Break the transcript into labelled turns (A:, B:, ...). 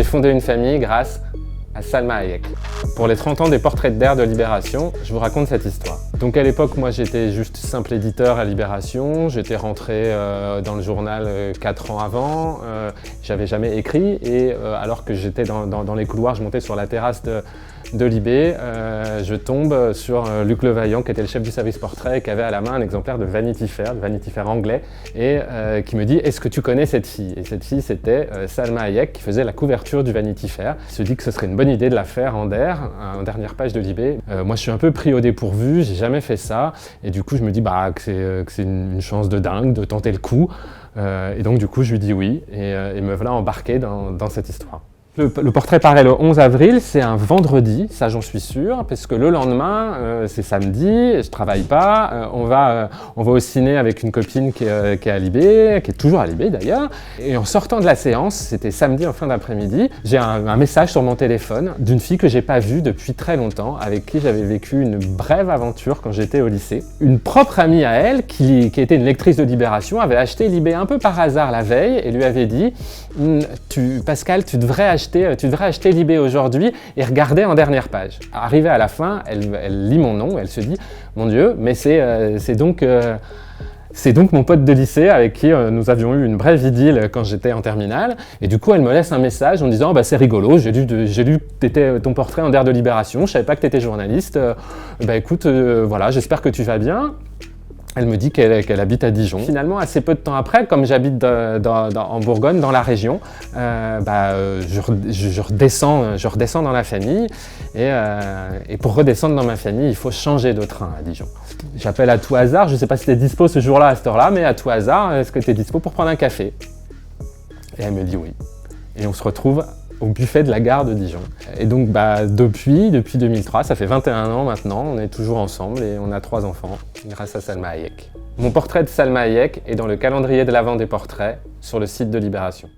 A: j'ai fondé une famille grâce à Salma Hayek. Pour les 30 ans des portraits d'air de Libération, je vous raconte cette histoire. Donc à l'époque, moi j'étais juste simple éditeur à Libération, j'étais rentré dans le journal 4 ans avant, j'avais jamais écrit et alors que j'étais dans les couloirs, je montais sur la terrasse de Libé, je tombe sur Luc Levaillant qui était le chef du service portrait et qui avait à la main un exemplaire de Vanity Fair anglais et qui me dit « Est-ce que tu connais cette fille ?» Et cette fille c'était Salma Hayek qui faisait la couverture du Vanity Fair. Il se dit que ce serait une bonne idée de la faire en dernière page de Libé. Moi je suis un peu pris au dépourvu, j'ai jamais fait ça et du coup je me dis que c'est une chance de dingue de tenter le coup et donc du coup je lui dis oui et me voilà embarqué dans cette histoire. Le portrait paraît le 11 avril, c'est un vendredi, ça j'en suis sûr, parce que le lendemain, c'est samedi, je travaille pas, on va au ciné avec une copine qui est à Libé, qui est toujours à Libé d'ailleurs, et en sortant de la séance, c'était samedi en fin d'après-midi, j'ai un message sur mon téléphone d'une fille que j'ai pas vue depuis très longtemps, avec qui j'avais vécu une brève aventure quand j'étais au lycée. Une propre amie à elle, qui était une lectrice de Libération, avait acheté Libé un peu par hasard la veille et lui avait dit « Pascal, tu devrais acheter Libé aujourd'hui et regarder en dernière page. » Arrivée à la fin, elle lit mon nom, elle se dit « Mon Dieu, mais c'est donc mon pote de lycée avec qui nous avions eu une brève idylle quand j'étais en terminale. » Et du coup, elle me laisse un message en disant « C'est rigolo, j'ai lu ton portrait en der de Libération, je savais pas que tu étais journaliste. Écoute, voilà, j'espère que tu vas bien. » Elle me dit qu'elle habite à Dijon. Finalement, assez peu de temps après, comme j'habite en Bourgogne, dans la région, je redescends dans la famille et pour redescendre dans ma famille, il faut changer de train à Dijon. J'appelle à tout hasard, je ne sais pas si tu es dispo ce jour-là, à cette heure-là, mais à tout hasard, est-ce que tu es dispo pour prendre un café? Et elle me dit oui. Et on se retrouve au buffet de la gare de Dijon. Et donc depuis 2003, ça fait 21 ans maintenant, on est toujours ensemble et on a 3 enfants grâce à Salma Hayek. Mon portrait de Salma Hayek est dans le calendrier de l'Avent des portraits sur le site de Libération.